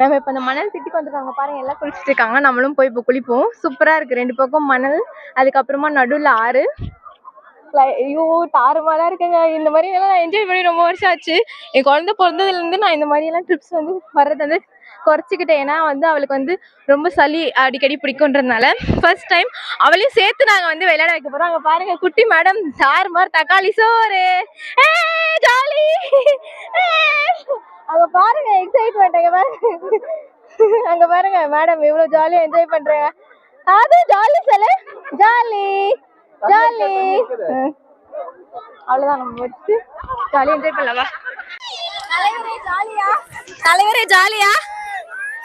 நம்ம இப்போ அந்த மணல் திட்டுக்கு வந்துருக்காங்க பாருங்க, எல்லாம் குளிச்சுட்டு இருக்காங்க. நம்மளும் போய் இப்போ குளிப்போம். சூப்பராக இருக்குது. 2 பக்கம் மணல், அதுக்கப்புறமா நடுவில் ஆறு. ஐயோ தாறுமாறா இருக்குங்க. இந்த மாதிரி எல்லாம் நான் என்ஜாய் பண்ணி ரொம்ப வருஷம் ஆச்சு. என் குழந்தை பிறந்ததுலேருந்து நான் இந்த மாதிரி எல்லாம் ட்ரிப்ஸ் வந்து வர்றது வந்து குறைச்சிக்கிட்டேன். ஏன்னா வந்து அவளுக்கு வந்து ரொம்ப சளி அடிக்கடி பிடிக்குன்றதுனால ஃபர்ஸ்ட் டைம் அவளையும் சேர்த்து நாங்கள் வந்து விளையாட வைக்க போகிறோம். அங்கே பாருங்க குட்டி மேடம் தாறுமாறு தக்காளி சோறு, ஜாலி. அங்கே பாருங்க எக்ஸைட்மெண்ட். அங்கே பாருங்க, அங்கே பாருங்க மேடம் எவ்வளோ ஜாலியாக என்ஜாய் பண்ணுறாங்க. அது ஜாலி சொல்லு, ஜாலி ஜாலி. அவ்வளவுதான், நம்ம வச்சு ஜாலியா என்ஜாய் பண்ணலாம். தலைவரே ஜாலியா, தலைவரே ஜாலியா,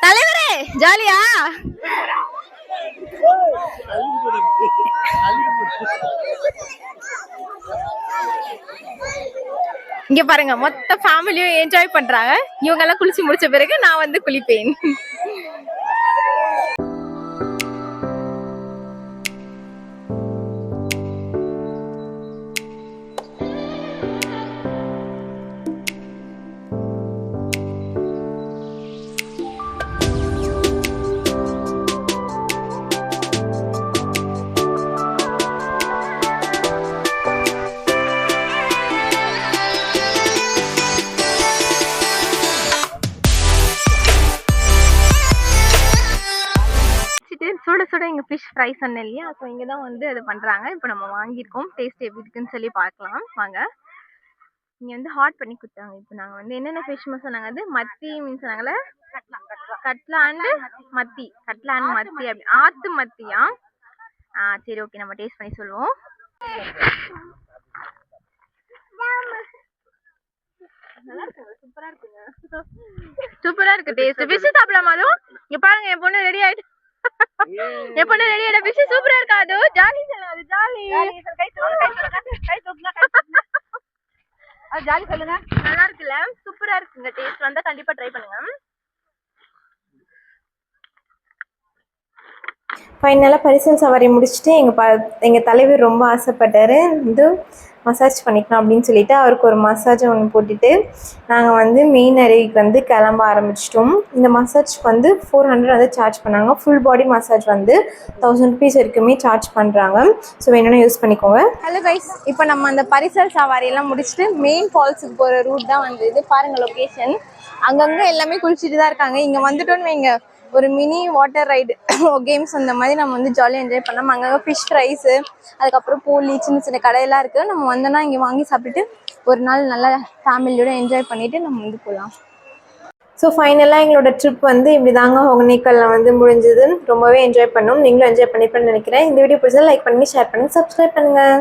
தலைவரே ஜாலியா. இங்க பாருங்க மொத்த ஃபேமிலியும் என்ஜாய் பண்றாங்க. இவங்க எல்லாம் குளிச்சு முடிச்ச பிறகு நான் வந்து குளிப்பேன். சுட சுட இங்கே ஃபிஷ் ஃப்ரை சொன்னேன் இல்லையா, ஸோ இங்கே தான் வந்து அது பண்ணுறாங்க. இப்போ நம்ம வாங்கியிருக்கோம். டேஸ்ட் எப்படி இருக்குன்னு சொல்லி பார்க்கலாம் வாங்க. இங்கே வந்து ஹாட் பண்ணி கொடுத்தாங்க. இப்போ நாங்கள் வந்து என்னென்ன ஃபிஷ் சொன்னாங்க, அது மத்தி மீன் சொன்னாங்கல்ல, கட்லா அண்டு மத்தி, கட்லா அண்ட் மத்தி, அப்படி ஆத்து மத்தியா. சரி ஓகே, நம்ம டேஸ்ட் பண்ணி சொல்லுவோம். சூப்பரா இருக்கு டேஸ்ட். ஃபிஷ் சாப்பிடலாமா? அதுவும் இங்க பாருங்க, என் பொண்ணு ரெடி ஆயிட்டு, என் பொண்ணு ரெடி ஆயிட்ட. ஃபிஷ் சூப்பரா இருக்கா? அது ஜாலி சொல்லுங்க, அது ஜாலி. அது ஜாலி சொல்லுங்க. நல்லா இருக்குல்ல, சூப்பரா இருக்குங்க டேஸ்ட். வந்தா கண்டிப்பா ட்ரை பண்ணுங்க. ஃபைனலாக பரிசல் சவாரி முடிச்சுட்டு எங்கள் தலைவர் ரொம்ப ஆசைப்பட்டார் வந்து மசாஜ் பண்ணிக்கலாம் அப்படின்னு சொல்லிட்டு அவருக்கு ஒரு மசாஜ் ஒன்று போட்டுட்டு நாங்கள் வந்து மெயின் அருவிக்கு வந்து கிளம்ப ஆரம்பிச்சிட்டோம். இந்த மசாஜ்க்கு வந்து 400 வந்து சார்ஜ் பண்ணாங்க. ஃபுல் பாடி மசாஜ் வந்து 1000 rupees வரைக்குமே சார்ஜ் பண்ணுறாங்க. ஸோ வேணும்னா யூஸ் பண்ணிக்கோங்க. ஹலோ கைஸ், இப்போ நம்ம அந்த பரிசல் சவாரி எல்லாம் முடிச்சுட்டு மெயின் ஃபால்ஸுக்கு போகிற ரூட் தான் வந்து இது. பாருங்கள் லொக்கேஷன். அங்கங்கே எல்லாமே குளிச்சுட்டு தான் இருக்காங்க. இங்கே வந்துட்டோன்னு வைங்க, ஒரு மினி வாட்டர் ரைடு கேம்ஸ் அந்த மாதிரி நம்ம வந்து ஜாலியாக என்ஜாய் பண்ணலாம். அங்கங்கே ஃபிஷ் ஃப்ரைஸு, அதுக்கப்புறம் போலி, சின்ன சின்ன கடையெல்லாம் இருக்குது. நம்ம வந்தோன்னா இங்கே வாங்கி சாப்பிட்டுட்டு ஒரு நாள் நல்லா ஃபேமிலியோட என்ஜாய் பண்ணிவிட்டு நம்ம வந்து போகலாம். ஸோ ஃபைனலாக எங்களோட ட்ரிப் வந்து இப்படி தாங்க ஒகேனக்கலில் வந்து முடிஞ்சது. ரொம்பவே என்ஜாய் பண்ணோம். நீங்களும் என்ஜாய் பண்ணிப்பேன்னு நினைக்கிறேன். இந்த வீடியோ பிடிச்சா லைக் பண்ணுங்கள், ஷேர் பண்ணுங்கள், சப்ஸ்கிரைப் பண்ணுங்கள்.